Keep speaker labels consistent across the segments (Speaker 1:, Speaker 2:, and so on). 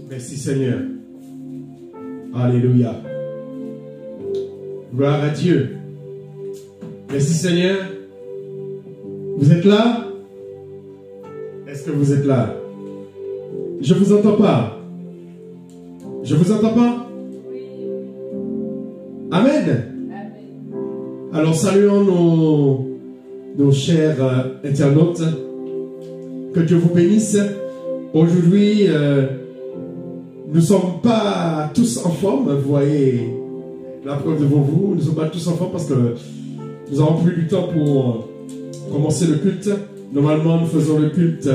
Speaker 1: Merci Seigneur. Alléluia. Gloire à Dieu. Merci Seigneur. Vous êtes là? Est-ce que vous êtes là? Je ne vous entends pas. Je ne vous entends pas? Amen. Alors saluons nos chers internautes. Que Dieu vous bénisse. Aujourd'hui, nous ne sommes pas tous en forme. Vous voyez la preuve devant vous. Nous ne sommes pas tous en forme parce que nous avons plus du temps pour commencer le culte. Normalement, nous faisons le culte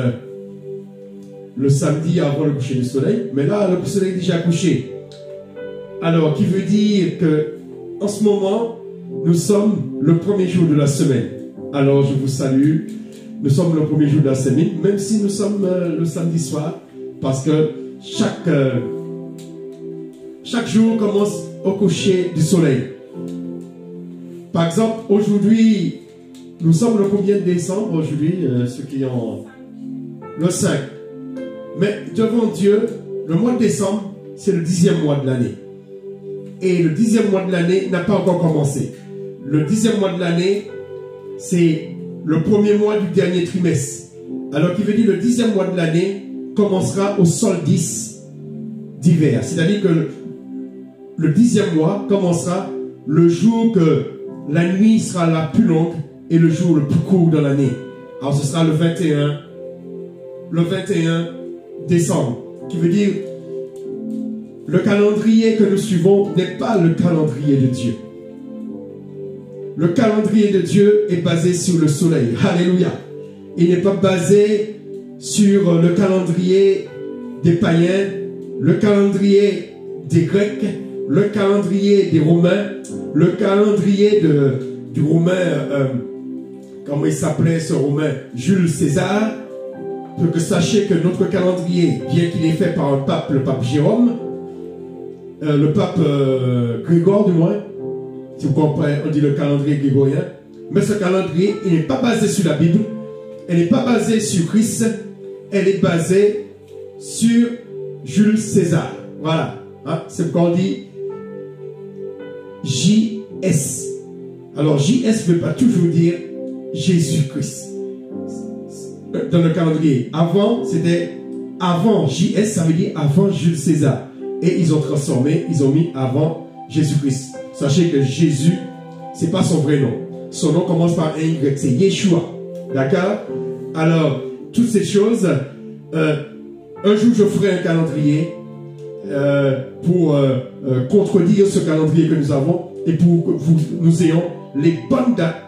Speaker 1: le samedi avant le coucher du soleil. Mais là, le soleil est déjà couché. Alors, qui veut dire que en ce moment, nous sommes le premier jour de la semaine. Alors, je vous salue. Nous sommes le premier jour de la semaine, même si nous sommes le samedi soir, parce que chaque jour commence au coucher du soleil. Par exemple, aujourd'hui, nous sommes le combien de décembre aujourd'hui, ceux qui ont le 5. Mais devant Dieu, le mois de décembre, c'est le 10e mois de l'année. Et le 10e mois de l'année n'a pas encore commencé. Le 10e mois de l'année, c'est le premier mois du dernier trimestre. Alors qui veut dire le 10e mois de l'année commencera au solstice d'hiver. C'est-à-dire que le 10e mois commencera le jour que la nuit sera la plus longue et le jour le plus court dans l'année. Alors ce sera le 21 décembre. Qui veut dire le calendrier que nous suivons n'est pas le calendrier de Dieu. Le calendrier de Dieu est basé sur le soleil. Alléluia. Il n'est pas basé sur le calendrier des païens, le calendrier des Grecs, le calendrier des Romains, le calendrier du Romain, comment il s'appelait ce Romain? Jules César. Pour que sachez que notre calendrier, bien qu'il est fait par un pape, le pape Jérôme, le pape Grégor du moins, si vous comprenez, on dit le calendrier grégorien. Mais ce calendrier, il n'est pas basé sur la Bible. Elle n'est pas basée sur Christ. Elle est basée sur Jules César. Voilà. Hein? C'est pourquoi on dit JS. Alors JS ne veut pas toujours dire Jésus-Christ. Dans le calendrier. Avant, c'était avant JS, ça veut dire avant Jules César. Et ils ont transformé, ils ont mis avant Jésus-Christ. Sachez que Jésus, ce n'est pas son vrai nom. Son nom commence par un Y, c'est Yeshua. D'accord? Alors, toutes ces choses, un jour je ferai un calendrier pour contredire ce calendrier que nous avons et pour que nous ayons les bonnes dates,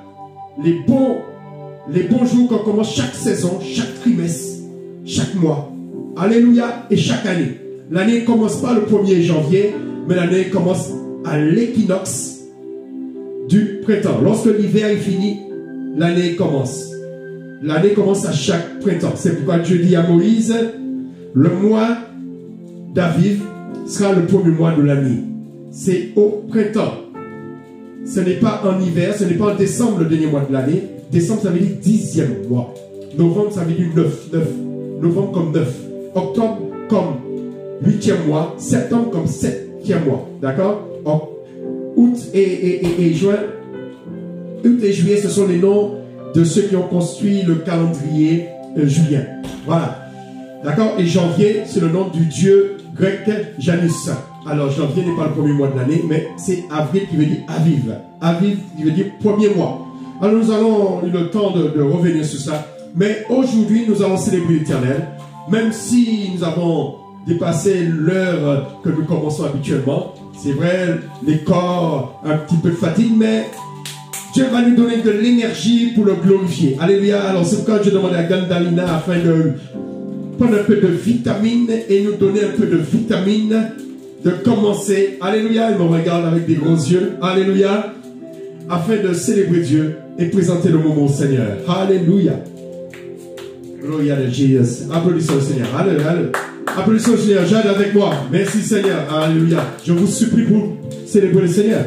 Speaker 1: les bons jours qu'on commence chaque saison, chaque trimestre, chaque mois. Alléluia. Et chaque année. L'année ne commence pas le 1er janvier, mais l'année commence à l'équinoxe du printemps. Lorsque l'hiver est fini, l'année commence. L'année commence à chaque printemps. C'est pourquoi Dieu dit à Moïse, le mois d'Aviv sera le premier mois de l'année. C'est au printemps. Ce n'est pas en hiver, ce n'est pas en décembre le dernier mois de l'année. Décembre, ça veut dire 10e mois. Novembre, ça veut dire 9. Novembre comme 9. Octobre comme 8e mois. Septembre comme 7e mois. D'accord? Août et juin. Août et juillet, ce sont les noms de ceux qui ont construit le calendrier julien. Voilà. D'accord? Et janvier, c'est le nom du dieu grec Janus. Alors, janvier n'est pas le premier mois de l'année, mais c'est avril qui veut dire Aviv. Aviv qui veut dire premier mois. Alors, nous allons eu le temps de revenir sur ça. Mais aujourd'hui, nous allons célébrer l'Éternel. Même si nous avons dépassé l'heure que nous commençons habituellement. C'est vrai, les corps, un petit peu de fatigue, mais Dieu va nous donner de l'énergie pour le glorifier. Alléluia. Alors, c'est pourquoi je demande à Gandalina afin de prendre un peu de vitamine et nous donner un peu de vitamine de commencer. Alléluia. Il me regarde avec des gros yeux. Alléluia. Afin de célébrer Dieu et présenter le moment au Seigneur. Alléluia. Gloria à Jésus. Applaudissons le Seigneur. Alléluia. Applaudissons le Seigneur. Jade avec moi. Merci Seigneur. Alléluia. Je vous supplie pour célébrer le Seigneur.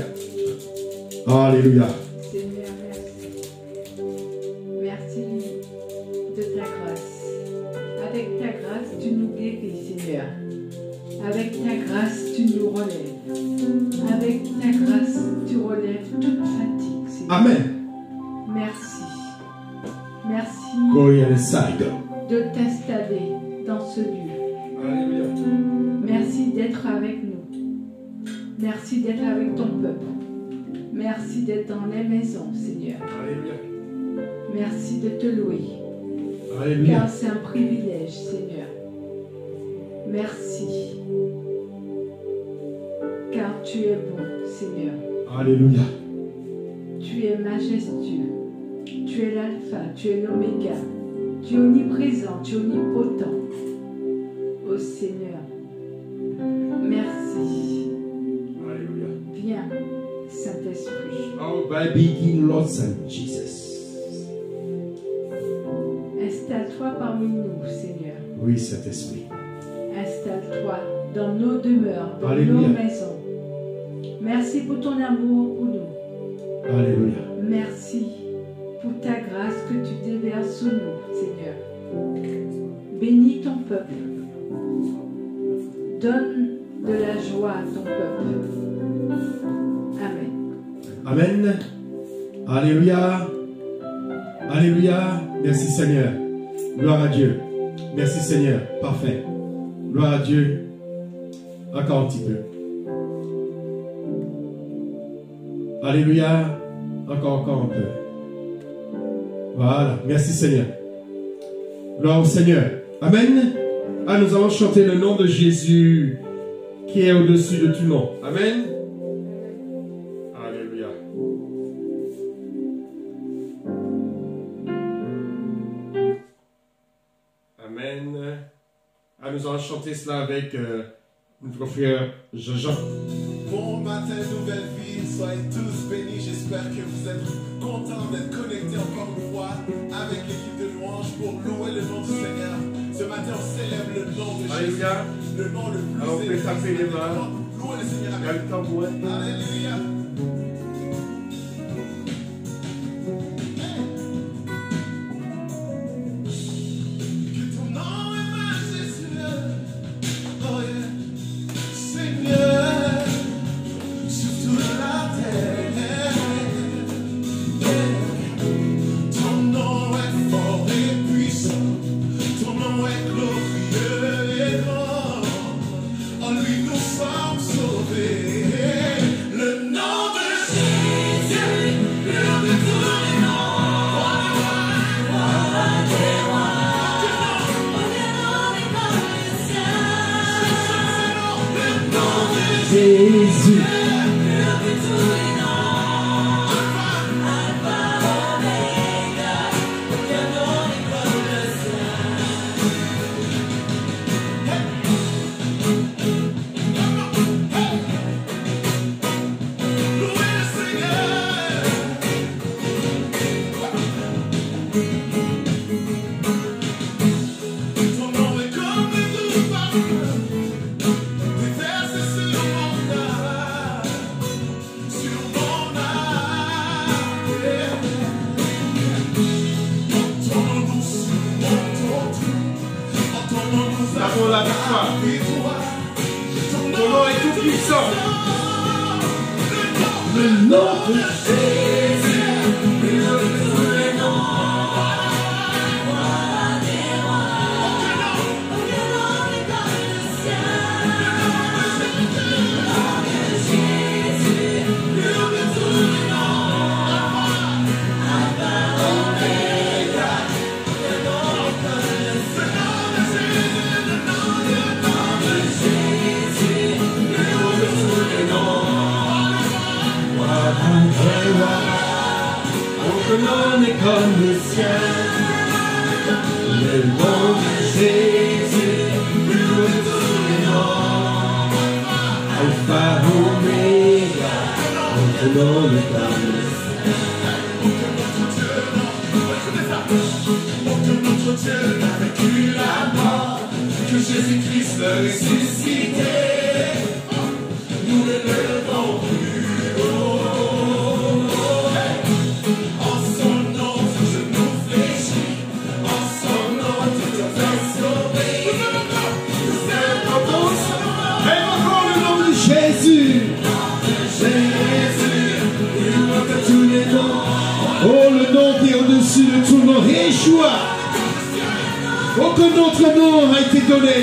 Speaker 1: Alléluia.
Speaker 2: Seigneur, merci. Merci de ta grâce. À Avec ta grâce, tu nous guéris, Seigneur. Avec ta grâce, tu nous relèves. Avec ta grâce, tu relèves toute fatigue, Seigneur.
Speaker 1: Amen.
Speaker 2: Merci. Merci
Speaker 1: Go inside.
Speaker 2: de t'installer dans ce lieu.
Speaker 1: Alléluia.
Speaker 2: Merci d'être avec nous. Merci d'être avec ton peuple. Merci d'être dans les maisons, Seigneur.
Speaker 1: Alléluia.
Speaker 2: Merci de te louer.
Speaker 1: Alléluia.
Speaker 2: Car c'est un privilège, Seigneur. Merci. Car tu es bon, Seigneur.
Speaker 1: Alléluia.
Speaker 2: Tu es majestueux. Tu es l'alpha, tu es l'oméga. Tu es omniprésent, tu es omnipotent. Ô Seigneur, merci.
Speaker 1: Alléluia.
Speaker 2: Viens, Saint-Esprit.
Speaker 1: Oh, by begin, Lord Son Jesus.
Speaker 2: Installe-toi parmi nous, Seigneur.
Speaker 1: Oui, Saint-Esprit.
Speaker 2: Installe-toi dans nos demeures, dans
Speaker 1: Alléluia.
Speaker 2: nos maisons. Merci pour ton amour pour nous.
Speaker 1: Alléluia.
Speaker 2: Merci pour ta grâce que tu déverses sur nous, Seigneur. Bénis ton peuple. Donne de la joie à ton peuple. Amen.
Speaker 1: Amen. Alléluia. Alléluia. Merci Seigneur. Gloire à Dieu. Merci Seigneur. Parfait. Gloire à Dieu. Encore un petit peu. Alléluia. Encore un peu. Voilà. Merci Seigneur. Gloire au Seigneur. Amen. Ah, nous allons chanter le nom de Jésus qui est au-dessus de tout nom. Amen. Alléluia. Amen. Ah, nous allons chanter cela avec notre frère Jean-Jean.
Speaker 3: Bon matin, nouvelle vie, soyez tous bénis. J'espère que vous êtes contents d'être connectés encore une fois avec l'équipe de louange pour louer le nom du Seigneur. Ce matin, on célèbre le nom de Jésus.
Speaker 1: Alléluia.
Speaker 3: Le nom le plus
Speaker 1: Alors, on peut
Speaker 3: élevé.
Speaker 1: taper les mains.
Speaker 3: Louez le Seigneur
Speaker 1: Il y a
Speaker 3: avec
Speaker 1: le tambourin.
Speaker 3: nous. Alléluia. Que ton nom est majestueux. Oh yeah. Seigneur, sur toute la terre. Ton nom est fort et puissant. Ton nom est glorieux et grand. En lui nous sommes sauvés. Le nom de Jésus, plus de tous les noms.
Speaker 1: Jésus.
Speaker 3: Ton nom est comme les douze parfums, déversés sur mon âme, sur mon âme. Entends-nous sur mon trône, entends-nous
Speaker 1: Nous avons la victoire.
Speaker 3: Ton
Speaker 1: Ton nom est tout puissant. Le nom de Jésus. Aucun nom n'est comme le sien. Le nom de Jésus, plus haut de tous les noms. Alpha, Oméga, aucun nom n'est comme le sien.
Speaker 3: Aucun autre Dieu n'a vaincu la mort que Jésus-Christ le ressuscité. Nous le levons plus haut. En son nom, tout genou fléchit. En son nom, tout est sauvé.
Speaker 1: Yeshua. Aucun autre nom a été donné.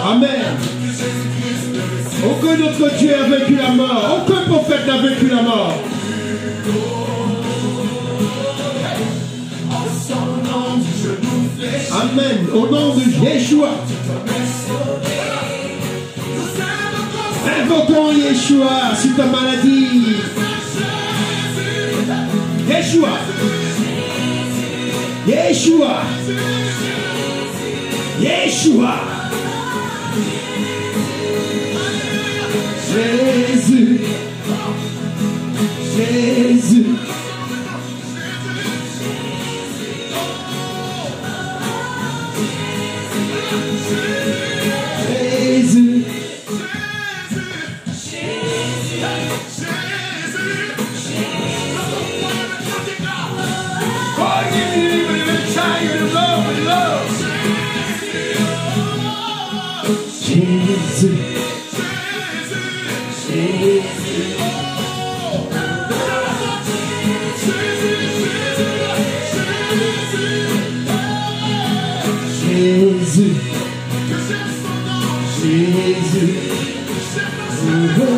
Speaker 1: Amen. Aucun autre Dieu a vaincu la mort. Aucun prophète n'a vaincu la mort. Amen. Au nom de Yeshua. Invoquons Yeshua sur ta maladie. Yeshua. Yeshua. Yeshua. Jésus. Jésus. Jésus. Jésus, Jésus, oh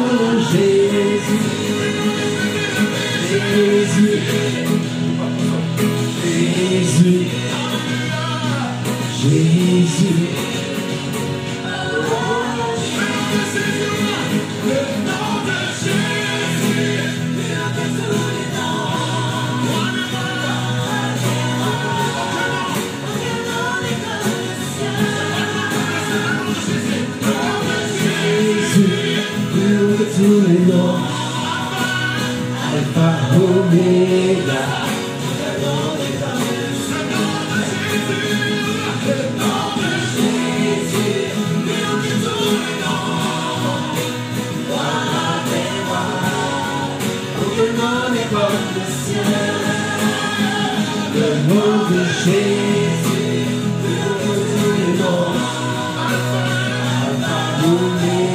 Speaker 1: Jésus, Jésus, Jésus, Jésus. Tous les noms, Alpha, Omega. Le nom de Jésus, tous les noms, Alpha, Omega.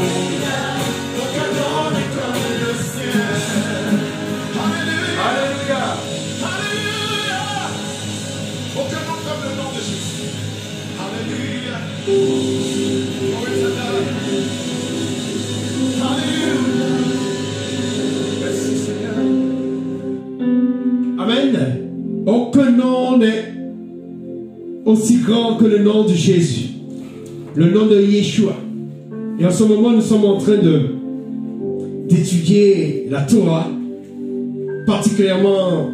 Speaker 1: Amen. Aucun nom n'est aussi grand que le nom de Jésus, le nom de Yeshua. Et en ce moment, nous sommes en train d'étudier la Torah, particulièrement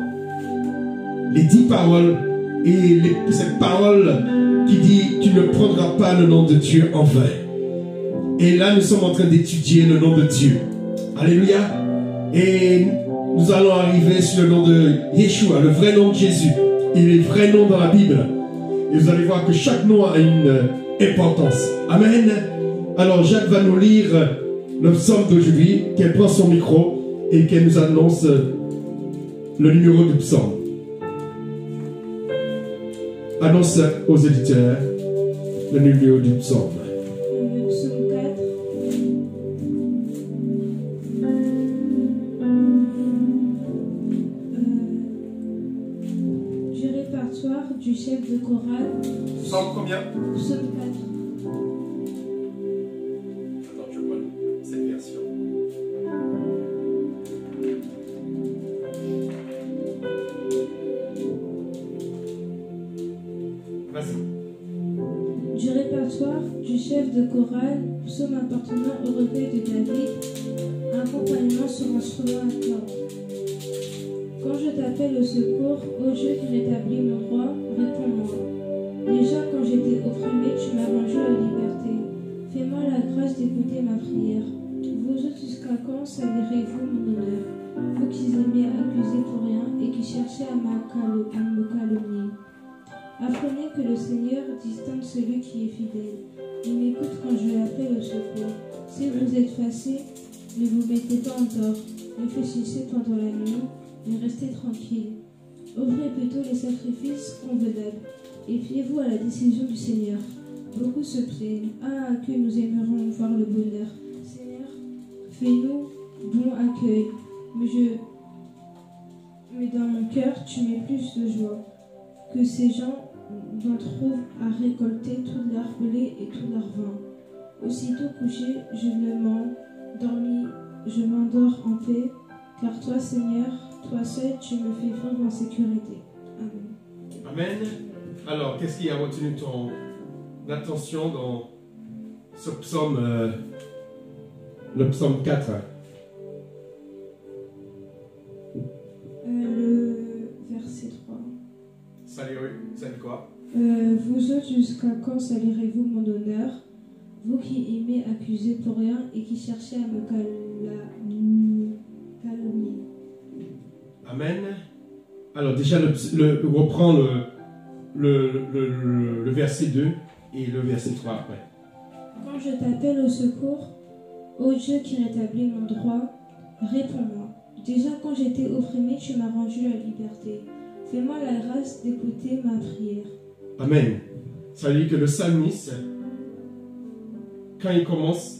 Speaker 1: les 10 paroles et cette parole qui dit « Tu ne prendras pas le nom de Dieu en vain ». Et là, nous sommes en train d'étudier le nom de Dieu. Alléluia. Et nous allons arriver sur le nom de Yeshua, le vrai nom de Jésus. Il est vrai nom dans la Bible. Et vous allez voir que chaque nom a une importance. Amen. Alors, Jacques va nous lire le psaume d'aujourd'hui, qu'elle prend son micro et qu'elle nous annonce le numéro du psaume. Annonce aux éditeurs le numéro du psaume.
Speaker 4: Le psaume 4. Du répertoire du chef de chorale.
Speaker 1: Psaume combien?
Speaker 4: Psaume 4.
Speaker 1: Attends, je vois cette version.
Speaker 4: Vas-y. Du répertoire du chef de chorale, psaume appartenant au recueil de David, accompagnement sur instrument à cordes. Quand je t'appelle au secours, ô Dieu qui rétablit mon roi, réponds-moi. Déjà quand j'étais opprimé, tu m'as rendu la liberté. Fais-moi la grâce d'écouter ma prière. Vous autres, jusqu'à quand salirez-vous mon honneur? Vous qui aimez accuser pour rien et qui cherchez à me calomnier. Apprenez que le Seigneur distingue celui qui est fidèle. Il m'écoute quand je l'appelle au secours. Si vous êtes fâchés, ne vous mettez pas en tort. Réfléchissez pendant la nuit et restez tranquille. Offrez plutôt les sacrifices convenables et fiez-vous à la décision du Seigneur. Beaucoup se plaignent. Ah, que nous aimerions voir le bonheur. Seigneur, fais-nous bon accueil. Mais dans mon cœur, tu mets plus de joie. Que ces gens n'en trouvent à récolter tout leur blé et tout leur vin. Aussitôt couché, je m'endors en paix, car toi, Seigneur, toi seul, tu me fais vivre en sécurité. Amen.
Speaker 1: Amen. Alors, qu'est-ce qui a retenu ton attention dans ce psaume, le psaume 4?
Speaker 4: Le verset 3.
Speaker 1: Ça dit quoi?
Speaker 4: Vous autres, jusqu'à quand salirez-vous mon honneur? Vous qui aimez accuser pour rien et qui cherchez à me calomnier.
Speaker 1: Amen. Alors déjà, reprends le verset 2 et le verset 3 après.
Speaker 4: Quand je t'appelle au secours, ô Dieu qui rétablit mon droit, réponds-moi. Déjà quand j'étais opprimé, tu m'as rendu la liberté. Fais-moi la grâce d'écouter ma prière.
Speaker 1: Amen. Ça veut dire que le psalmiste, quand il commence,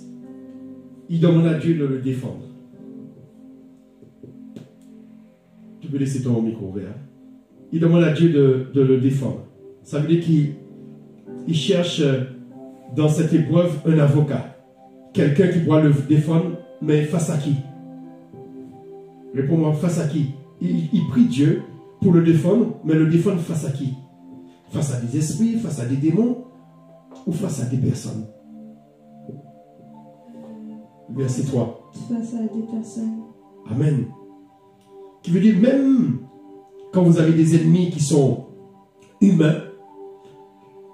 Speaker 1: il demande à Dieu de le défendre. Tu peux laisser ton micro ouvert. Il demande à Dieu de le défendre. Ça veut dire qu'il cherche dans cette épreuve un avocat. Quelqu'un qui pourra le défendre, mais face à qui? Réponds-moi, face à qui? Il prie Dieu pour le défendre, mais le défendre face à qui? Face à des esprits, face à des démons ou face à des personnes? Verset 3.
Speaker 4: Face à des personnes.
Speaker 1: Amen. Qui veut dire, même quand vous avez des ennemis qui sont humains,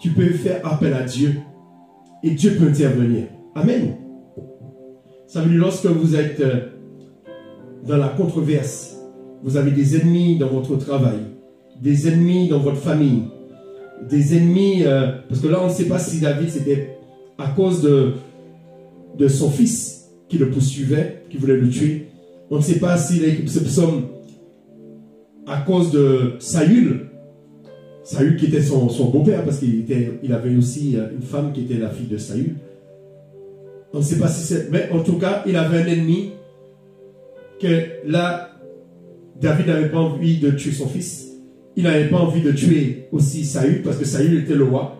Speaker 1: tu peux faire appel à Dieu et Dieu peut intervenir. Amen. Ça veut dire, lorsque vous êtes dans la controverse, vous avez des ennemis dans votre travail, des ennemis dans votre famille, des ennemis, parce que là on ne sait pas si David c'était à cause de son fils qui le poursuivait, qui voulait le tuer. On ne sait pas si ce psaume à cause de Saül qui était son beau-père, parce qu'il avait aussi une femme qui était la fille de Saül. On ne sait pas si c'est... Mais en tout cas, il avait un ennemi que là, David n'avait pas envie de tuer son fils. Il n'avait pas envie de tuer aussi Saül, parce que Saül était le roi.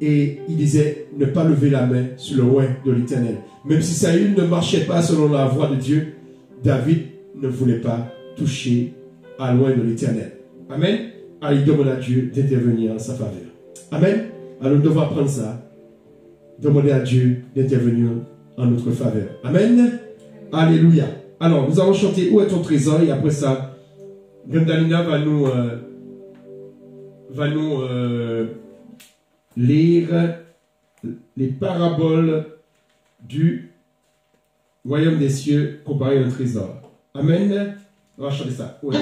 Speaker 1: Et il disait ne pas lever la main sur le roi de l'Éternel. Même si Saül ne marchait pas selon la voie de Dieu, David ne voulait pas toucher à loin de l'Éternel. Amen. Alors il demande à Dieu d'intervenir en sa faveur. Amen. Alors nous devons apprendre ça. Demander à Dieu d'intervenir en notre faveur. Amen. Alléluia. Alors nous allons chanter Où est ton trésor? Et après ça, Gandalina va nous lire les paraboles du royaume des cieux comparé à un trésor. Amen. On va chanter ça. Où est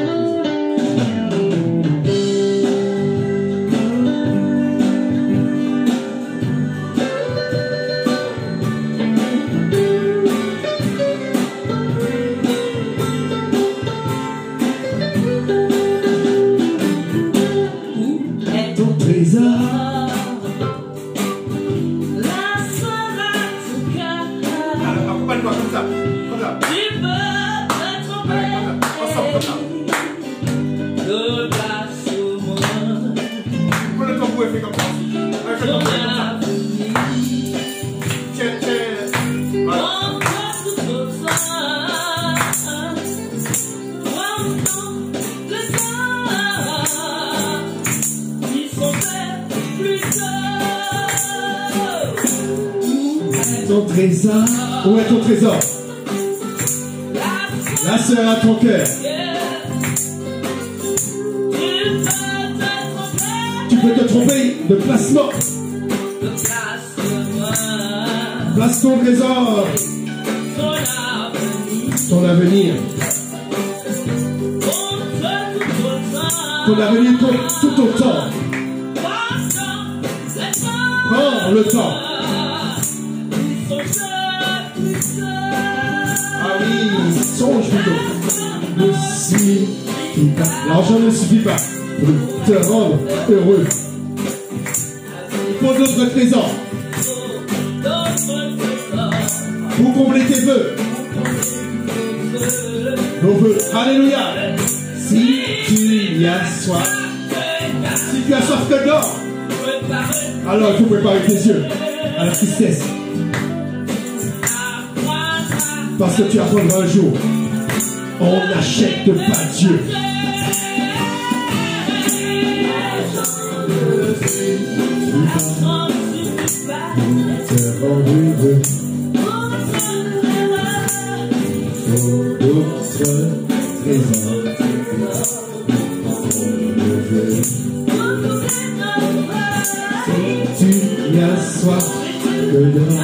Speaker 1: ton trésor? Où est ton trésor? La sœur à ton cœur. Tu peux te tromper de placement. Place ton trésor. Ton avenir. Ton avenir tout autant. Prends le temps. Ah oui, songe plutôt. Le ciel L'argent ne suffit pas pour te rendre heureux. Il faut d'autres trésors pour combler tes vœux. Nos vœux. Alléluia. Si tu y as soif, si tu as soif que d'or, alors il faut préparer tes yeux à la tristesse. Parce que tu apprendras un jour, on n'achète pas Dieu. Tu y as soif que d'or,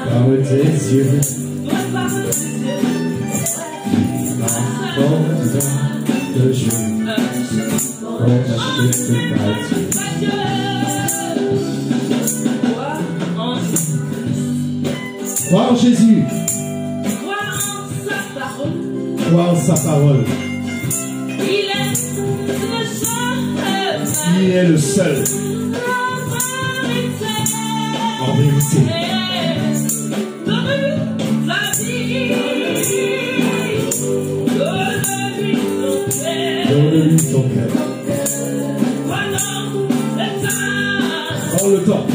Speaker 1: par tes yeux, de jour, on n'achète pas Dieu. Crois en Jésus. Crois en sa parole. Il est le seul. En vérité. Donne-lui ton cœur. Prends le temps.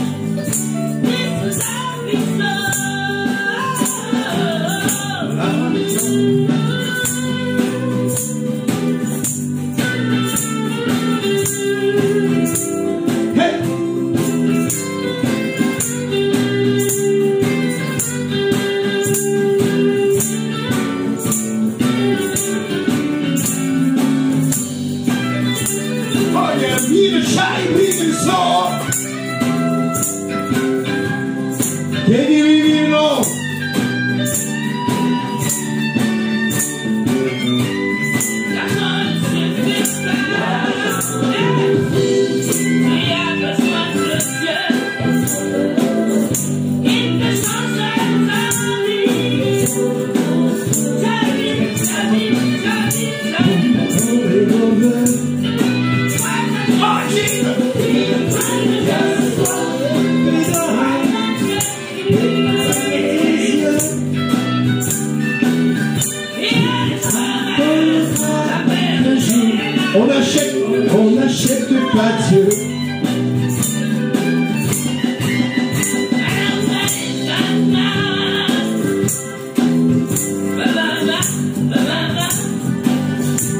Speaker 1: On n'achète pas Dieu.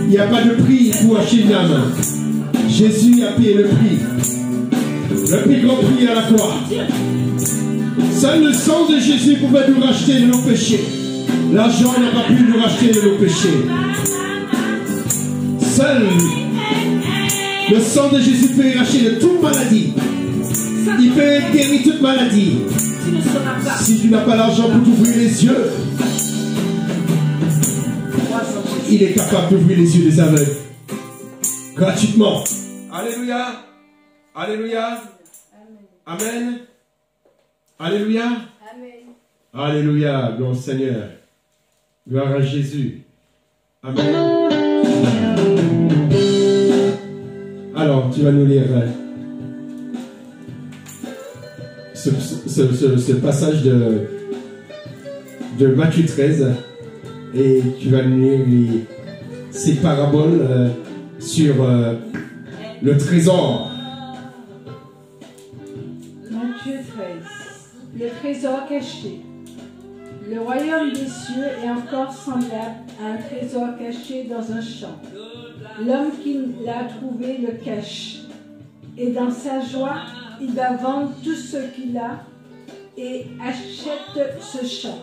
Speaker 1: Il n'y a pas de prix pour acheter une âme. Jésus a payé le prix. Le plus grand prix à la croix. Seul le sang de Jésus pouvait nous racheter de nos péchés. L'argent n'a pas pu nous racheter de nos péchés. Seul le sang de Jésus peut racheter de toute maladie. Il peut guérir toute maladie. Si tu n'as pas l'argent pour t'ouvrir les yeux, il est capable d'ouvrir les yeux des aveugles. Gratuitement. Alléluia. Alléluia. Amen. Alléluia.
Speaker 2: Amen.
Speaker 1: Alléluia. Gloire au Seigneur. Gloire à Jésus. Amen. Alors, tu vas nous lire ce passage de Matthieu 13 et tu vas nous lire ces paraboles sur le trésor.
Speaker 2: Matthieu 13. Le trésor caché. Le royaume des cieux est encore semblable à un trésor caché dans un champ. L'homme qui l'a trouvé le cache, et dans sa joie, il va vendre tout ce qu'il a et achète ce champ.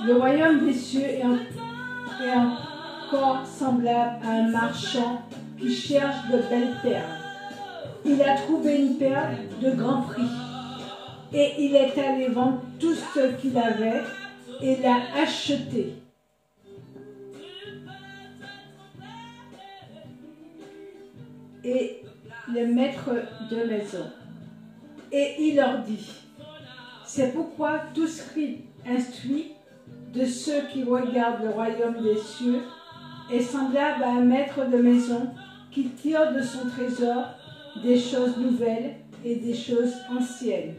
Speaker 2: Le royaume des cieux est encore semblable à un marchand qui cherche de belles perles. Il a trouvé une perle de grand prix et il est allé vendre tout ce qu'il avait et l'a acheté. Et le maître de maison. Et il leur dit, c'est pourquoi tout scribe instruit de ceux qui regardent le royaume des cieux est semblable à un maître de maison qui tire de son trésor des choses nouvelles et des choses anciennes.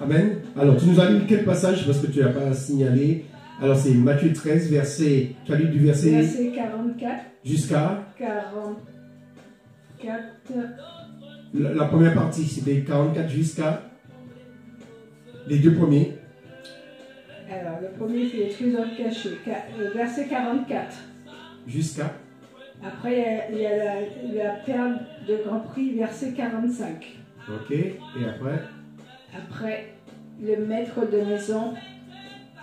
Speaker 1: Amen. Alors, tu nous as lu quel passage parce que tu n'as pas signalé. Alors, c'est Matthieu 13, verset. Tu as lu du
Speaker 2: Verset 44.
Speaker 1: Jusqu'à
Speaker 2: 44.
Speaker 1: la première partie, c'était 44 jusqu'à les deux premiers.
Speaker 2: Alors, le premier, c'est les trésors cachés. Verset 44.
Speaker 1: Jusqu'à.
Speaker 2: Après, il y a la perle de Grand Prix, verset 45.
Speaker 1: Ok. Et après.
Speaker 2: Après, le maître de maison,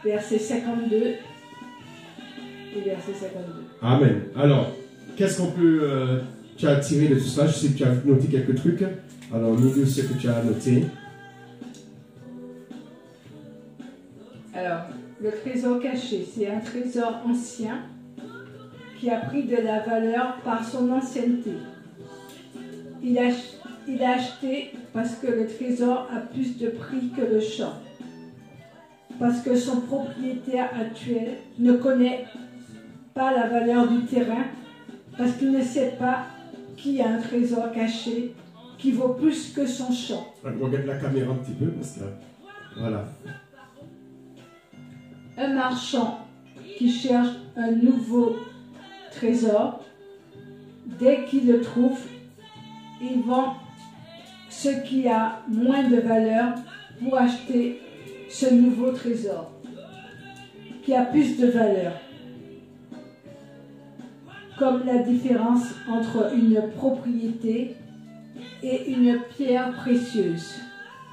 Speaker 2: verset 52 et verset 52.
Speaker 1: Amen. Alors, qu'est-ce qu'on peut. Tu as tiré de tout ça? Je sais que tu as noté quelques trucs. Alors, nous deux, ce que tu as noté.
Speaker 2: Alors, le trésor caché, c'est un trésor ancien qui a pris de la valeur par son ancienneté. Il a acheté parce que le trésor a plus de prix que le champ. Parce que son propriétaire actuel ne connaît pas la valeur du terrain, parce qu'il ne sait pas qui a un trésor caché qui vaut plus que son champ.
Speaker 1: Regarde la caméra un petit peu parce que. Voilà.
Speaker 2: Un marchand qui cherche un nouveau trésor, dès qu'il le trouve, il vend ce qui a moins de valeur pour acheter ce nouveau trésor qui a plus de valeur. Comme la différence entre une propriété et une pierre précieuse.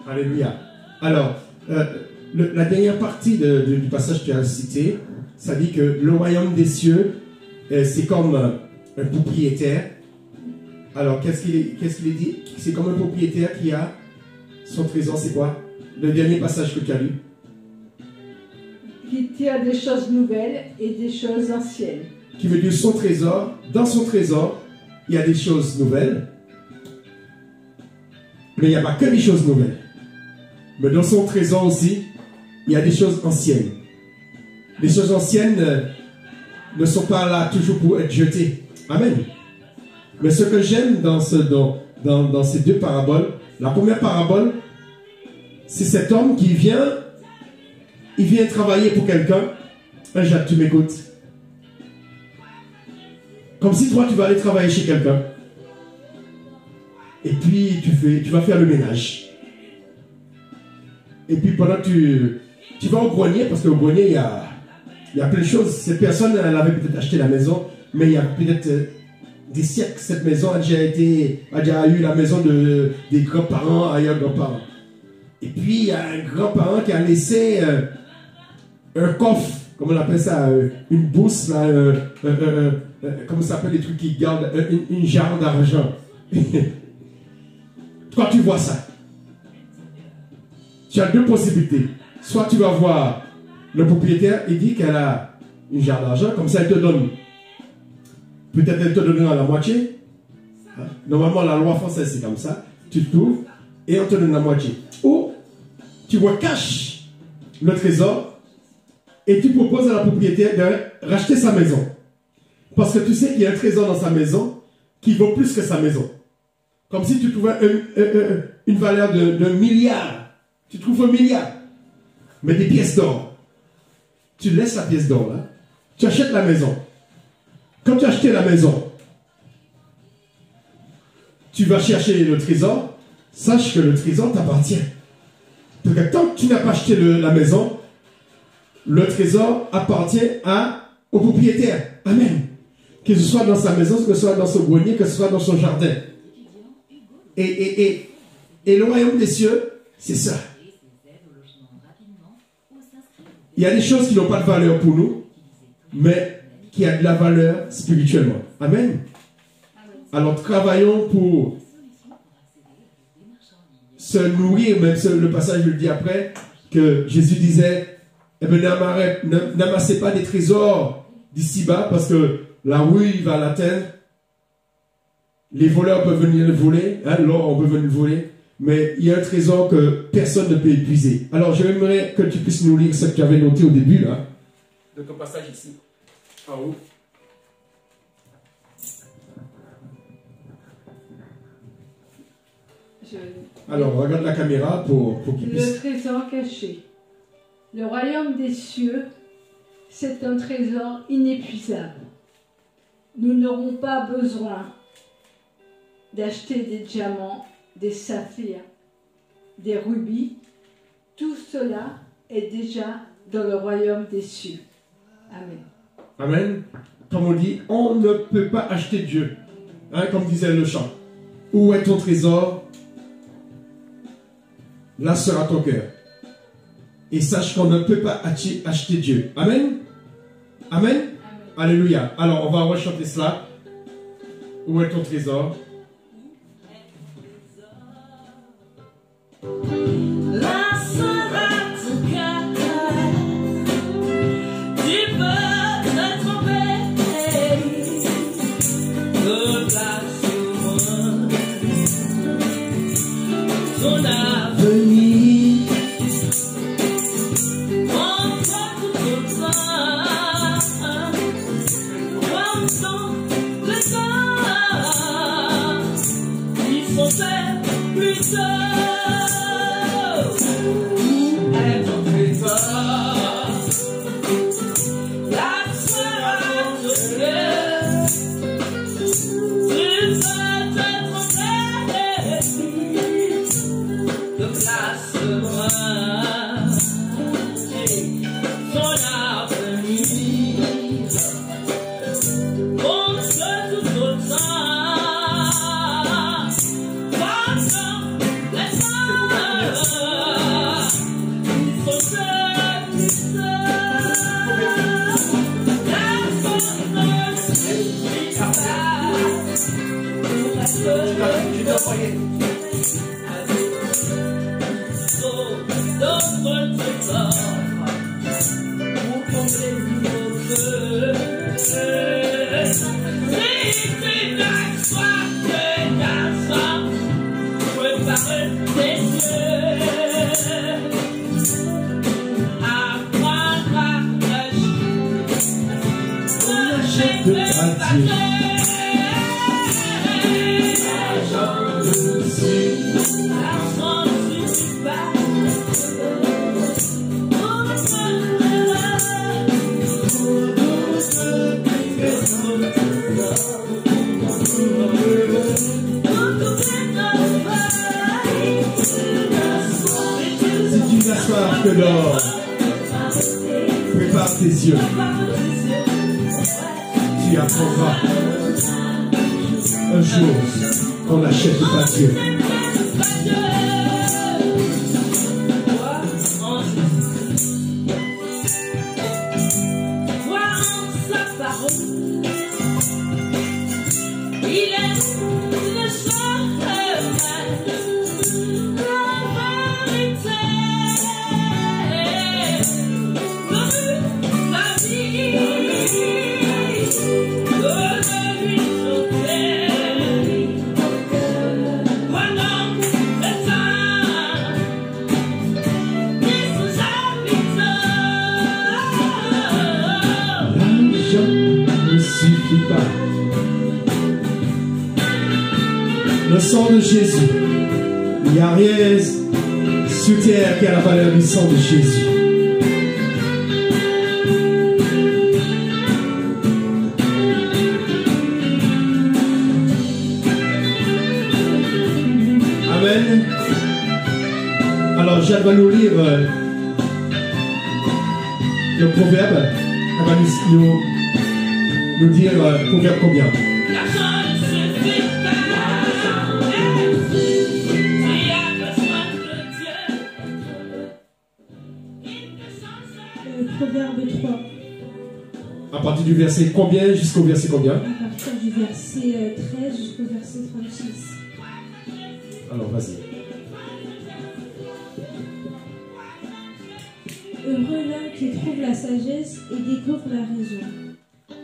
Speaker 1: Alléluia. Alors, la dernière partie du passage que tu as cité, ça dit que le royaume des cieux, c'est comme un propriétaire. Alors, qu'est-ce qu'il est dit? C'est comme un propriétaire qui a son trésor, c'est quoi? Le dernier passage que tu as lu.
Speaker 2: Qui tire des choses nouvelles et des choses anciennes.
Speaker 1: Qui veut dire son trésor. Dans son trésor, il y a des choses nouvelles. Mais il n'y a pas que des choses nouvelles. Mais dans son trésor aussi, il y a des choses anciennes. Les choses anciennes ne sont pas là toujours pour être jetées. Amen. Mais ce que j'aime dans ces deux paraboles, la première parabole, c'est cet homme qui vient, il vient travailler pour quelqu'un. Jacques, tu m'écoutes. Comme si toi, tu vas aller travailler chez quelqu'un. Et puis, tu vas faire le ménage. Et puis, pendant que tu vas au grenier, parce qu'au grenier, il y a plein de choses. Cette personne, elle avait peut-être acheté la maison, mais il y a peut-être des siècles, cette maison a déjà eu la maison des grands-parents, arrière-grands-parents. Et puis, il y a un grand-parent qui a laissé un coffre, comment on appelle ça, une bourse, là, comment ça s'appelle les trucs qui gardent, une jarre d'argent. Toi, tu vois ça. Tu as deux possibilités. Soit tu vas voir le propriétaire, il dit qu'elle a une jarre d'argent, comme ça, elle te donne. Peut-être elle te donnera la moitié. Normalement, la loi française, c'est comme ça. Tu trouves et on te donne la moitié. Ou tu vois cash le trésor et tu proposes à la propriétaire de racheter sa maison. Parce que tu sais qu'il y a un trésor dans sa maison qui vaut plus que sa maison. Comme si tu trouvais une valeur de milliard. Tu trouves 1 milliard. Mais des pièces d'or. Tu laisses la pièce d'or là. Tu achètes la maison. Quand tu as acheté la maison, tu vas chercher le trésor. Sache que le trésor t'appartient. Parce que tant que tu n'as pas acheté la maison, le trésor appartient au propriétaire. Amen. Que ce soit dans sa maison, que ce soit dans son grenier, que ce soit dans son jardin. Et le royaume des cieux, c'est ça. Il y a des choses qui n'ont pas de valeur pour nous, mais qui ont de la valeur spirituellement. Amen. Alors travaillons pour se nourrir, même le passage le dit après, que Jésus disait, eh bien, n'amassez pas des trésors d'ici-bas, parce que la rouille va l'atteindre. Les voleurs peuvent venir le voler, l'or, on peut venir le voler. mais il y a un trésor que personne ne peut épuiser. Alors, j'aimerais que tu puisses nous lire ce que tu avais noté au début, là. Donc, un passage ici, en haut. Alors, regarde la caméra pour qu'il puisse...
Speaker 2: Le trésor caché. Le royaume des cieux, c'est un trésor inépuisable. Nous n'aurons pas besoin d'acheter des diamants, des saphirs, des rubis. Tout cela est déjà dans le royaume des cieux. Amen.
Speaker 1: Amen. Comme on dit, on ne peut pas acheter Dieu. Hein, comme disait le chant. Où est ton trésor? Là sera ton cœur. Et sache qu'on ne peut pas acheter Dieu. Amen. Amen. Amen. Alléluia. Alors, on va rechanter cela. Où est ton trésor? Que l'or prépare tes yeux, tu apprendras un jour qu'on n'achète pas Dieu. Le sang de Jésus, il n'y a rien sur terre qui a la valeur du sang de Jésus. Amen. Alors, Jacques va nous lire le proverbe. Elle va nous dire proverbe combien.
Speaker 4: Proverbe 3.
Speaker 1: À partir du verset combien jusqu'au verset combien?
Speaker 4: À partir du verset 13 jusqu'au verset 36.
Speaker 1: Alors, vas-y.
Speaker 4: Heureux l'homme qui trouve la sagesse et découvre la raison.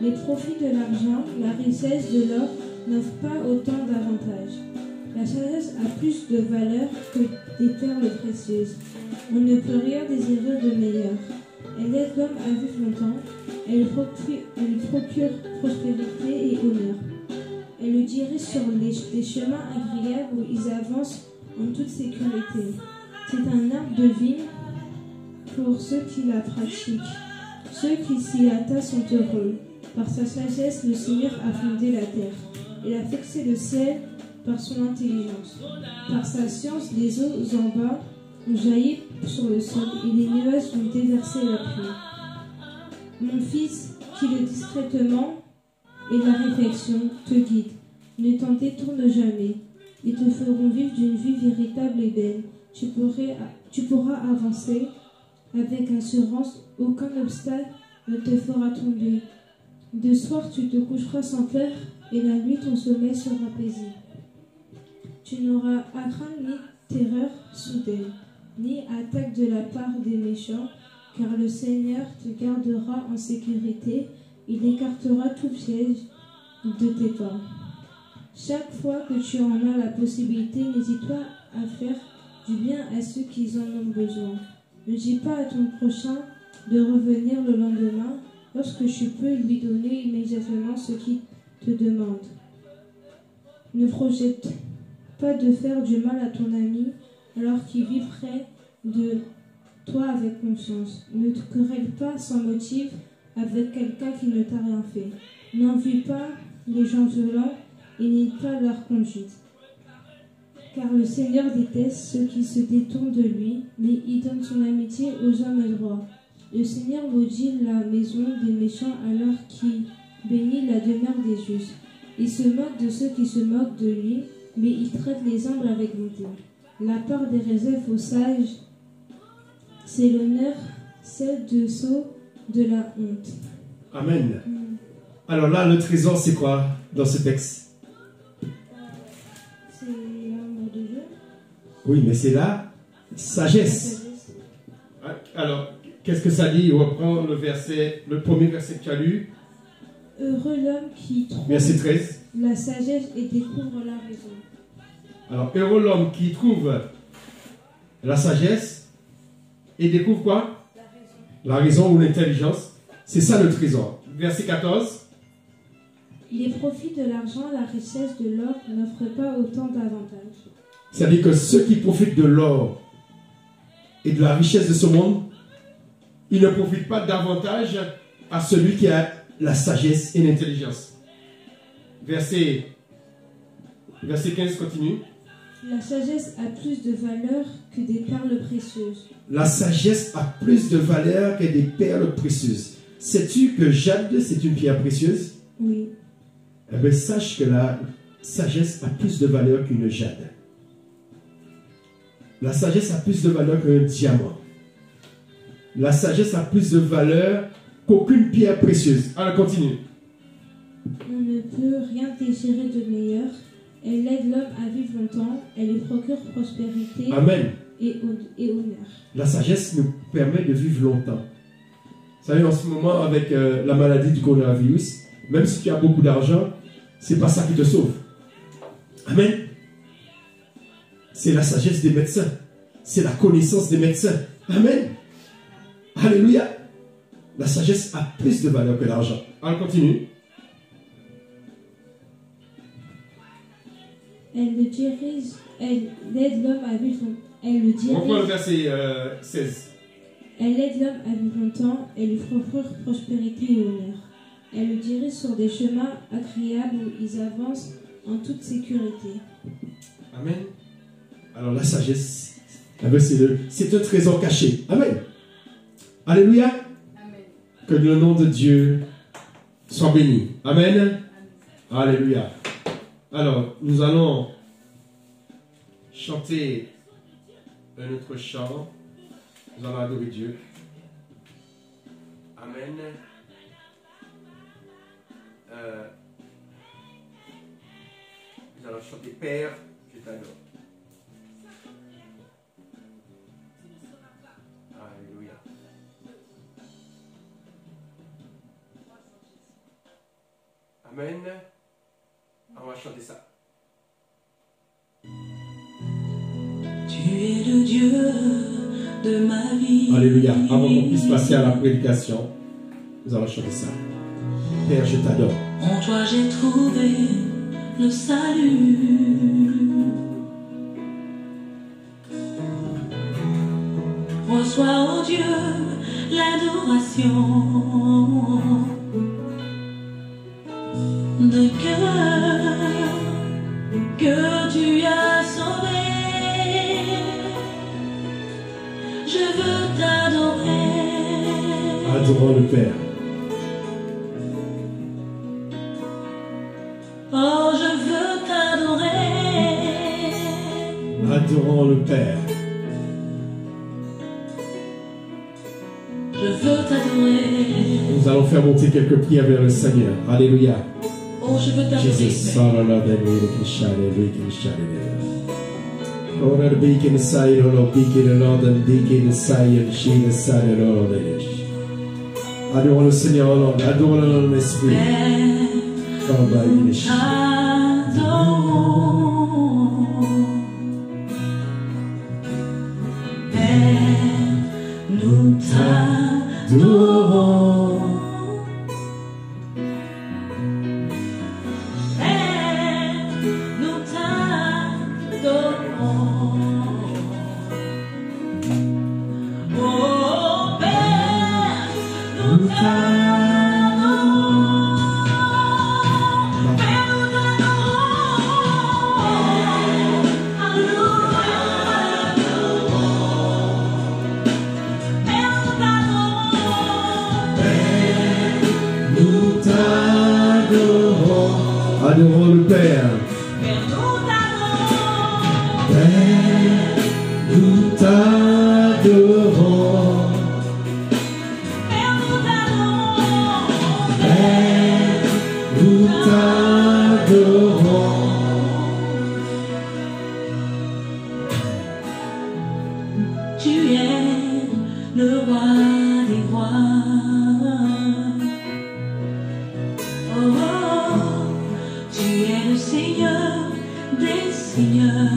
Speaker 4: Les profits de l'argent, la richesse de l'or n'offrent pas autant d'avantages. La sagesse a plus de valeur que des perles précieuses. On ne peut rien désirer de meilleur. Elle aide l'homme à vivre longtemps. Elle lui procure prospérité et honneur. Elle le dirige sur des chemins agréables où ils avancent en toute sécurité. C'est un arbre de vigne pour ceux qui la pratiquent. Ceux qui s'y attachent sont heureux. Par sa sagesse, le Seigneur a fondé la terre. Il a fixé le ciel par son intelligence. Par sa science, les eaux en bas ont jailli sur le sol et les nuages ont déversé la pluie. Mon fils, qui le discrètement et la réflexion te guide, ne t'en détourne jamais. Ils te feront vivre d'une vie véritable et belle. Tu pourras avancer avec assurance. Aucun obstacle ne te fera tomber. De soir, tu te coucheras sans peur et la nuit, ton sommeil sera paisible. Tu n'auras à craindre ni terreur soudaine, ni attaque de la part des méchants, car le Seigneur te gardera en sécurité. Il écartera tout piège de tes pas. Chaque fois que tu en as la possibilité, n'hésite pas à faire du bien à ceux qui en ont besoin. Ne dis pas à ton prochain de revenir le lendemain lorsque tu peux lui donner immédiatement ce qu'il te demande. Ne projette pas de faire du mal à ton ami alors qu'il vit près de toi avec confiance. Ne te querelle pas sans motif avec quelqu'un qui ne t'a rien fait. N'envie pas les gens violents et n'imite pas leur conduite. Car le Seigneur déteste ceux qui se détournent de lui, mais il donne son amitié aux hommes droits. Le Seigneur maudit la maison des méchants alors qu'il bénit la demeure des justes. Il se moque de ceux qui se moquent de lui, mais il traite les humbles avec bonté. La part des réserves aux sages, c'est l'honneur, celle de ceux de la honte.
Speaker 1: Amen. Alors là, le trésor, c'est quoi dans ce texte?
Speaker 4: C'est l'amour de Dieu.
Speaker 1: Oui, mais c'est la sagesse. Alors, qu'est-ce que ça dit? On reprend le premier verset que tu as lu.
Speaker 4: Heureux l'homme qui trouve
Speaker 1: Verset 13.
Speaker 4: la sagesse et découvre la raison.
Speaker 1: Alors, heureux l'homme qui trouve la sagesse et découvre quoi? La raison ou l'intelligence. C'est ça le trésor. Verset 14.
Speaker 4: Les profits de l'argent, la richesse de l'or n'offrent pas autant d'avantages.
Speaker 1: C'est-à-dire que ceux qui profitent de l'or et de la richesse de ce monde, ils ne profitent pas davantage à celui qui a la sagesse et l'intelligence. Verset 15 continue.
Speaker 4: La sagesse a plus de valeur que des perles précieuses.
Speaker 1: La sagesse a plus de valeur que des perles précieuses. Sais-tu que jade, c'est une pierre précieuse?
Speaker 4: Oui.
Speaker 1: Eh bien, sache que la sagesse a plus de valeur qu'une jade. La sagesse a plus de valeur qu'un diamant. La sagesse a plus de valeur qu'aucune pierre précieuse. Alors, continue.
Speaker 4: On ne peut rien désirer de meilleur. Elle aide l'homme à vivre longtemps. Elle lui procure prospérité
Speaker 1: Amen.
Speaker 4: et honneur.
Speaker 1: La sagesse nous permet de vivre longtemps. Vous savez, en ce moment, avec la maladie du coronavirus, même si tu as beaucoup d'argent, c'est pas ça qui te sauve. Amen. C'est la sagesse des médecins. C'est la connaissance des médecins. Amen. Alléluia. La sagesse a plus de valeur que l'argent. Alors, continue.
Speaker 4: Elle le dirige, elle aide l'homme à vivre. Elle le dirige.
Speaker 1: On reprend le verset 16.
Speaker 4: Elle aide l'homme à vivre longtemps. Elle lui procure prospérité et honneur. Elle le dirige sur des chemins agréables où ils avancent en toute sécurité.
Speaker 1: Amen. Alors la sagesse, c'est un trésor caché. Amen. Alléluia.
Speaker 2: Amen.
Speaker 1: Que le nom de Dieu soit béni. Amen. Alléluia. Alors, nous allons chanter un autre chant. Nous allons adorer Dieu. Amen. Nous allons chanter Père, je t'adore. Alléluia. Amen. On va chanter ça.
Speaker 5: de ma vie.
Speaker 1: Alléluia. Avant qu'on puisse passer à la prédication, nous allons chanter ça. Père, je t'adore.
Speaker 5: En toi j'ai trouvé le salut. Reçois, oh Dieu, l'adoration de cœur que tu as sauvé. Je veux t'adorer.
Speaker 1: Adorons le Père.
Speaker 5: Oh, je veux t'adorer.
Speaker 1: Adorons le Père.
Speaker 5: Je veux t'adorer.
Speaker 1: Nous allons faire monter quelques prières vers le Seigneur. Alléluia.
Speaker 5: Oh, je veux t'adorer.
Speaker 1: Jesus,
Speaker 5: Père.
Speaker 1: adorons le Seigneur, adorons le l'Esprit.
Speaker 5: Nous t'adorons. Nous t'adorons. Oh Père, nous t'adorons. Père, nous t'adorons.
Speaker 1: Nous t'adorons. Adorons le Père. Père, nous t'adorons. Père, nous t'adorons.
Speaker 5: Tu es le roi des rois. Oh, tu es le Seigneur des seigneurs.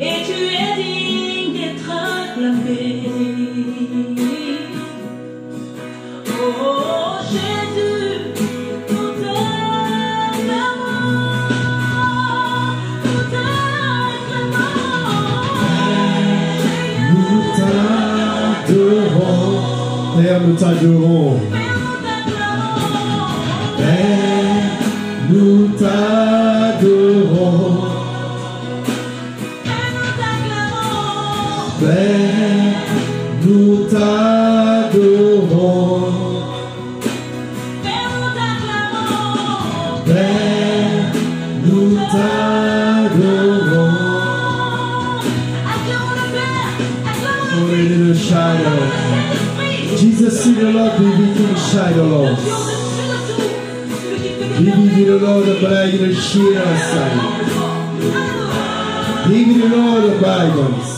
Speaker 5: Et tu es digne d'être acclamé. Oh Jésus, nous t'acclamons. Nous t'acclamons.
Speaker 1: Père, nous t'adorons. Père, nous t'adorons. Père, nous t'adorons. Père, nous t'adorons. Glory to the shadow. Jesus, see the Lord, be with you, shadow, Lord. Be with you, Lord, abide in the shield outside. Be with you, Lord, abide on us.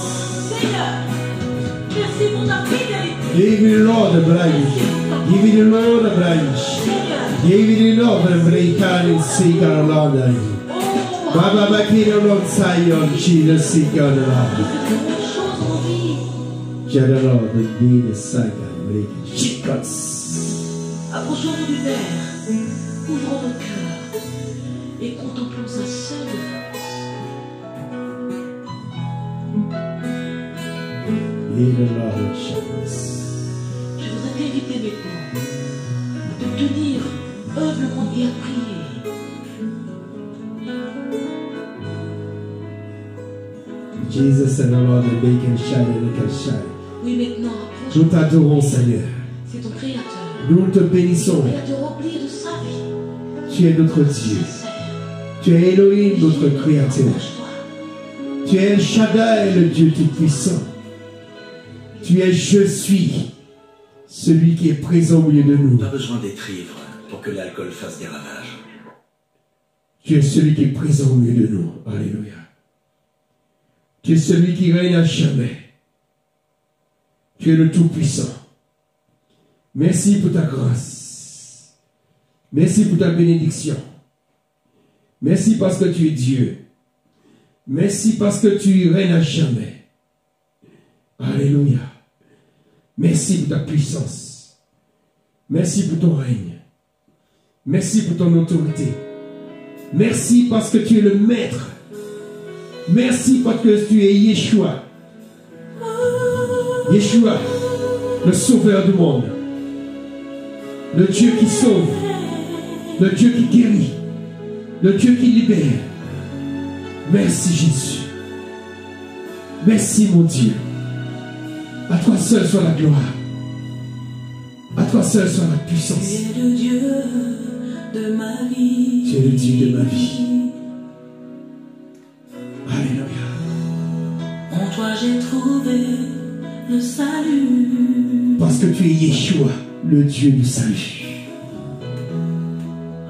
Speaker 5: Merci pour ta fidélité.
Speaker 1: Be with you, Lord, abide. Be with you, Lord, abide. Be with you, Lord, abide. And seek our Lord. Baba, Bakina, Lord, Zion, Jesus, seek our Lord. Jada, Lord, be the Zion.
Speaker 5: Approchons-nous du Père, ouvrons nos cœurs et contemplons sa seule
Speaker 1: face.
Speaker 5: Je voudrais t'inviter maintenant de tenir humblement et à prier.
Speaker 1: Jesus and the Lord, and they can shine and they can shine.
Speaker 5: Oui, maintenant,
Speaker 1: Nous
Speaker 5: approche.
Speaker 1: t'adorons, Seigneur.
Speaker 5: C'est ton Créateur.
Speaker 1: Nous te bénissons.
Speaker 5: Il va te remplir de sa vie.
Speaker 1: Tu es notre Dieu. Tu es Elohim, notre Créateur. Tu es El Shaddai, le Dieu Tout-Puissant. Tu es Je suis, celui qui est présent au milieu de nous.
Speaker 6: Pas besoin d'être ivre pour que l'alcool fasse des ravages.
Speaker 1: Tu es celui qui est présent au milieu de nous. Alléluia. Tu es celui qui règne à jamais. Tu es le Tout-Puissant. Merci pour ta grâce. Merci pour ta bénédiction. Merci parce que tu es Dieu. Merci parce que tu règnes à jamais. Alléluia. Merci pour ta puissance. Merci pour ton règne. Merci pour ton autorité. Merci parce que tu es le maître. Merci parce que tu es Yeshua. Yeshua, le sauveur du monde. Le Dieu qui sauve. Le Dieu qui guérit. Le Dieu qui libère. Merci Jésus. Merci mon Dieu. À toi seul soit la gloire. À toi seul soit la puissance.
Speaker 5: Tu es le Dieu de ma vie.
Speaker 1: Tu es le Dieu de ma vie. Alléluia.
Speaker 5: En toi j'ai trouvé le salut.
Speaker 1: Parce que tu es Yeshua, le Dieu du salut.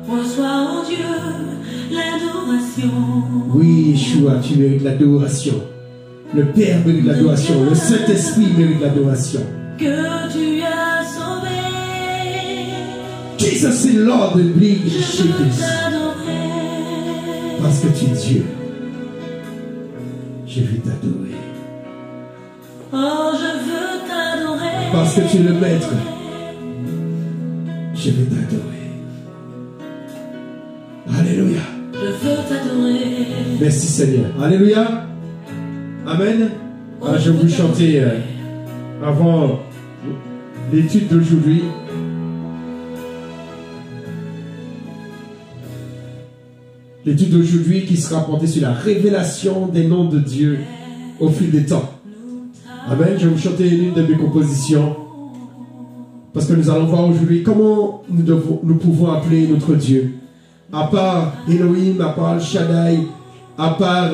Speaker 5: Reçois, oh Dieu, l'adoration.
Speaker 1: Oui, Yeshua, tu mérites l'adoration. Le Père mérite l'adoration. Le Saint-Esprit mérite l'adoration.
Speaker 5: Que tu as sauvé.
Speaker 1: Jesus is Lord and bring
Speaker 5: Je veux
Speaker 1: shakers.
Speaker 5: t'adorer.
Speaker 1: Parce que tu es Dieu. Je vais t'adorer.
Speaker 5: Oh, je veux t'adorer.
Speaker 1: Parce que tu es le Maître. Je vais t'adorer. Alléluia.
Speaker 5: Je veux t'adorer.
Speaker 1: Merci Seigneur. Alléluia. Amen. Alors, je vais vous chanter avant l'étude d'aujourd'hui. L'étude d'aujourd'hui qui sera portée sur la révélation des noms de Dieu au fil des temps. Amen. Je vais vous chanter l'une de mes compositions. Parce que nous allons voir aujourd'hui comment nous pouvons appeler notre Dieu. À part Elohim, à part Shaddai, à part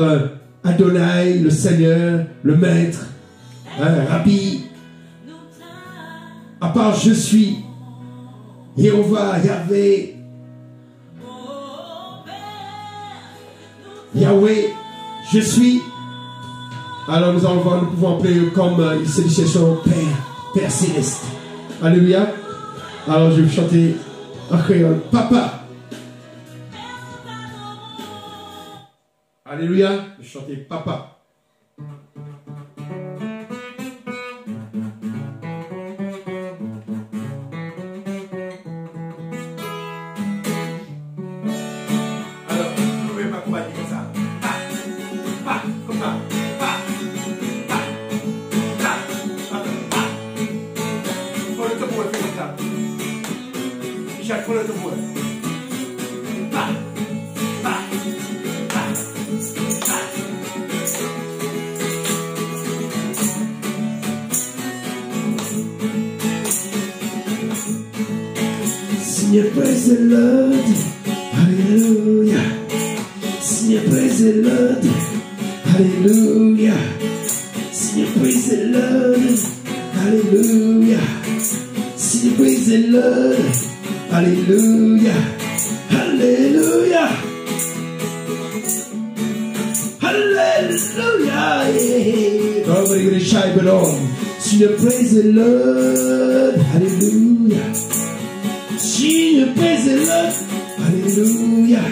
Speaker 1: Adonai, le Seigneur, le Maître, Rabbi, à part je suis, Jéhovah, Yahvé, Yahweh, je suis. Alors nous allons voir, nous pouvons appeler comme il s'est dit son Père Céleste. Alléluia. Alors je vais chanter en créole, Papa. Alléluia. Je vais chanter Papa. Praise the Lord, hallelujah. Sing praise the Lord, hallelujah. Sing praise the Lord, hallelujah. Sing praise the Lord, hallelujah, hallelujah, hallelujah. Everybody gonna shout it on. Sing praise the Lord, hallelujah. Sing praise the Lord, hallelujah.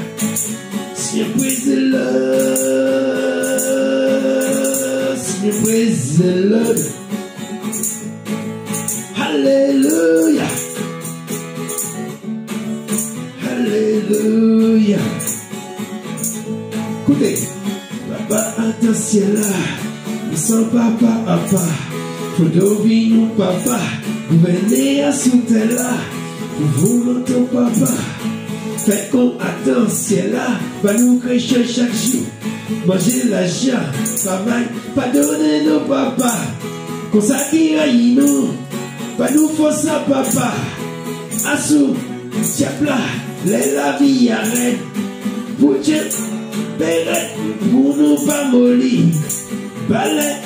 Speaker 1: Sing praise the Lord, sing praise the Lord, hallelujah, hallelujah. Écoutez, papa attention là, nous sommes papa à pas, faut deviner nous papa, vous venez à sauter là. Vous mon papa, faites comme attention là, va nous crécher chaque jour, manger l'argent, pas mal, pardonnez nos papas, qu'on s'acquille nous, pas nous forcer papa, assou, tiapla, les la vie arrête, pour Dieu, pérette, pour nous pas mollir, balai,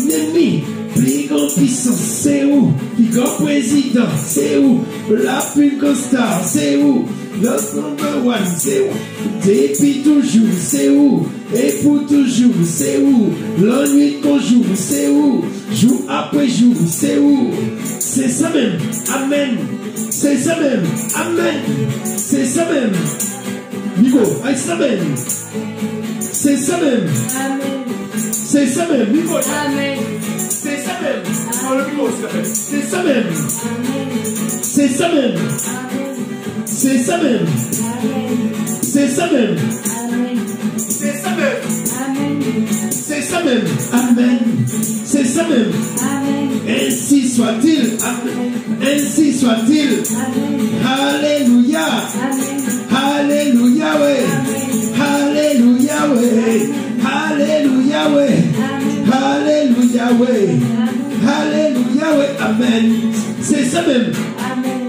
Speaker 1: n'ennemi. Plus grand puissance, c'est où? Plus grand président, c'est où? La plus grande star, c'est où? Le number one, c'est où? Depuis toujours, c'est où? Et pour toujours, c'est où? L'ennui qu'on joue, c'est où? Jour après jour, c'est où? C'est ça même, amen. C'est ça même, amen. C'est ça même. Nico, c'est ça même. C'est ça même.
Speaker 2: Amen.
Speaker 1: C'est ça même.
Speaker 2: Amen.
Speaker 1: C'est ça même. Dans le micro, s'il te plaît. C'est ça même.
Speaker 2: Amen.
Speaker 1: C'est ça même.
Speaker 2: Amen.
Speaker 1: C'est ça même.
Speaker 2: Amen.
Speaker 1: C'est ça même.
Speaker 2: Amen.
Speaker 1: C'est ça même.
Speaker 2: Amen.
Speaker 1: C'est ça même. Amen. C'est ça même.
Speaker 2: Amen.
Speaker 1: Ainsi soit-il. Amen. Ainsi soit-il.
Speaker 2: Amen.
Speaker 1: Alléluia.
Speaker 2: Amen.
Speaker 1: Alléluia, ouais. Alléluia, ouais. Alléluia, ouais. Alléluia, ouais. Alléluia, ouais. Amen. C'est ça même.
Speaker 2: Amen.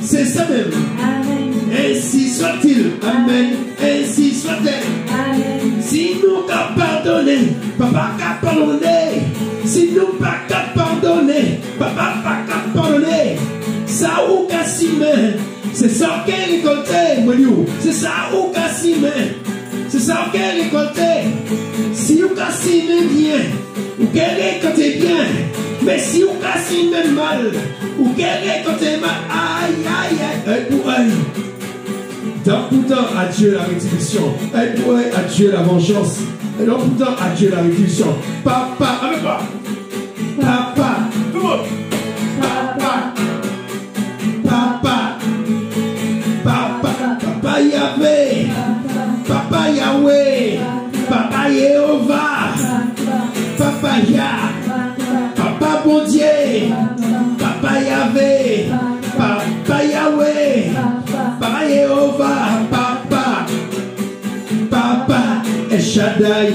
Speaker 1: C'est ça même.
Speaker 2: Amen.
Speaker 1: Ainsi soit-il. Amen. Ainsi soit-elle.
Speaker 2: Amen.
Speaker 1: Si nous t'as pardonné, papa t'a pardonné. Si nous pas t'a pardonné, papa pas t'a pardonné. Ça ou Cassimé, c'est ça qu'elle récolté, Moniou. C'est ça ou Cassimé, c'est ça qu'elle récolté. Si ou Cassimé bien, ou qu'elle récolté bien. Mais si ou Cassimé mal, ou qu'elle récolté mal, aïe aïe aïe, pour aïe. Donc pourtant à Dieu la rétribution, et pour à Dieu la vengeance, et donc pourtant à Dieu la rétribution. Papa, avec moi. Papa, tout le monde. Papa, papa, papa, papa Yahvé, papa Yahweh, papa Jéhovah, papa Yah, papa bon Dieu, papa Yahvé, papa Yahweh, papa Jéhovah, papa, papa El Shaddai,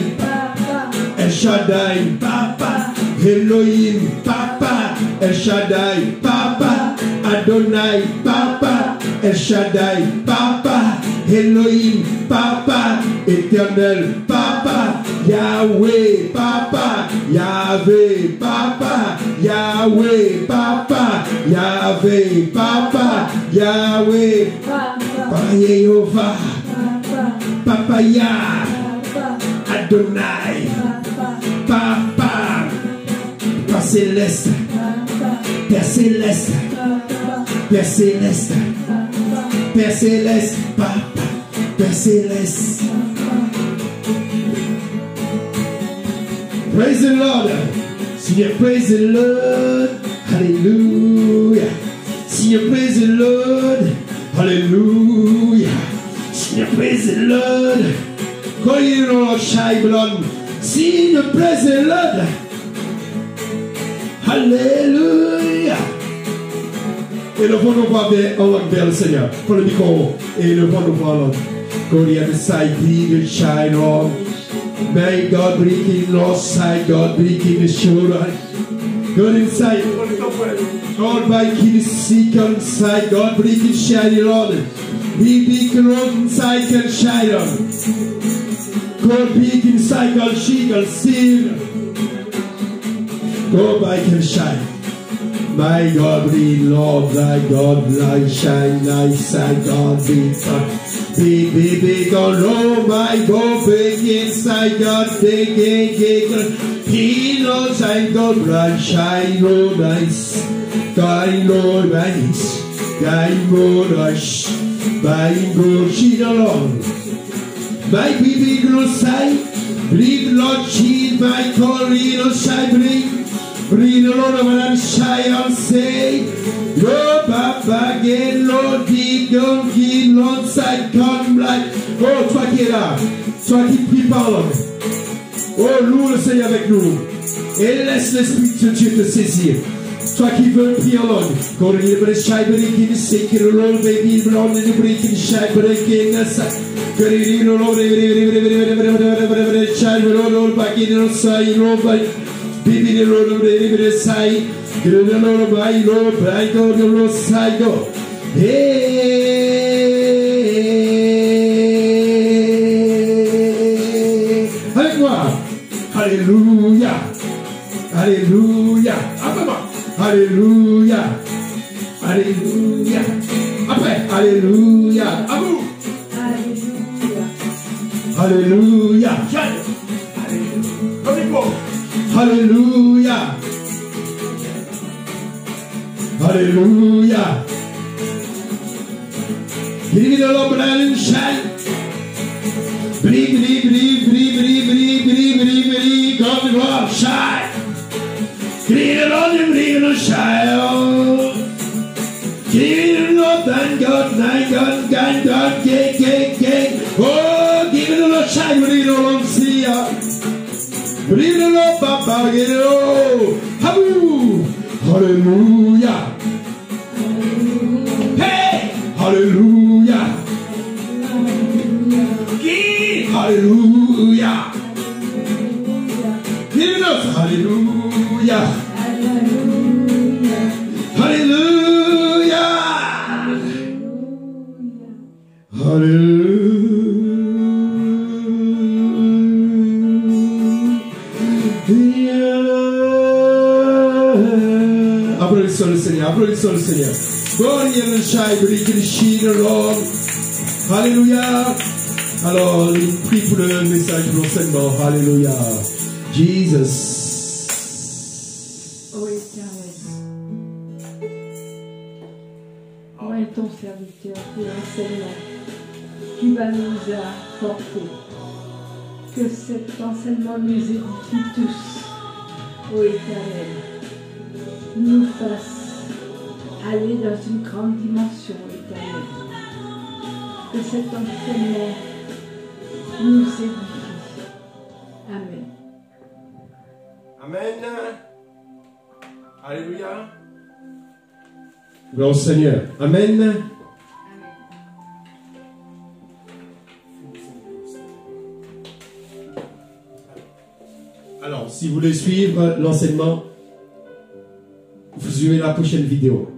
Speaker 1: El Shaddai, papa Elohim, papa El Shaddai, papa Adonai, papa El Shaddai, papa Elohim, papa éternel, papa Yahweh, papa Yahvé, papa Yahweh, papa Yahvé, papa Yahweh, papa Jéhovah, papa Yah, Adonai, papa, Père céleste, Père céleste, Père céleste, Père céleste, papa, Père céleste. Praise the Lord. Seigneur, praise the Lord. Hallelujah. Seigneur, praise the Lord. Hallelujah. Seigneur, praise the Lord. Call you Lord, shy blood. Seigneur, praise the Lord. Hallelujah. Et le vent nous voit vers le Seigneur. Pour le micro. Et le vent nous voit l'autre. Go the other side, be the shine on. May God break in Lord side, God break in the shoulder. God inside. God break in the second side, God break in shine, Lord. Be big Lord inside can shine on. God break inside, God she can see. Go by can shine. My God be Lord, thy God, thy shine, thy side, God be God. Be God, oh my God, big inside, God, big. He knows I God, bright shine, oh nice. Guy, Lord, nice. Guy, Lord, nice. By God, she alone. My baby girl side, bring Lord, she, my calling, oh, side, bring the Lord of an shy and say, Lord, Papa, again, Lord, deep, don't give, Lord, side, come like, oh, toi qui es là, toi qui prie par l'homme, oh, loue le Seigneur avec nous, et laisse l'Esprit de Dieu te saisir. Toi qui veux prier en langue, quand il est shy, breaking, c'est que le Lord, baby, blonde, and breaking, shy, breaking, que il Lord, shy, Lord, back in the side, Lord, Bibi the Lord of the side, the Lord of my Lord, I go the Lord side go. Hey, avec moi, Alléluia, Alléluia, après moi, Alléluia, Alléluia, après, Alléluia, à vous, Alléluia, Alléluia, Hallelujah. Hallelujah. Give the Lord blood and shine. Breathe. gloire, shine. Give it on you, believe it on shine. Give it on thank God, gang. Oh, give it on shine, believe it on see ya. Believe it on Papa, get it on. Haboo, hallelujah. Hey, hallelujah. Hallelujah. Give it up. Hallelujah. Hallelujah. Hallelujah. Applaudissons le Seigneur. Applaudissons le Seigneur. Alléluia. Alors, il prie pour le message de l'enseignement. Alléluia. Jesus.
Speaker 2: Ô Éternel, moi et ton serviteur pour l'enseignement, tu vas nous apporter. Que cet enseignement nous édifie tous. Ô Éternel, nous fasse aller dans une grande dimension, Éternel. Que cet enseignement nous édifie. Amen.
Speaker 1: Amen. Alléluia. Gloire au Seigneur. Amen. Alors, si vous voulez suivre l'enseignement, vous suivez la prochaine vidéo.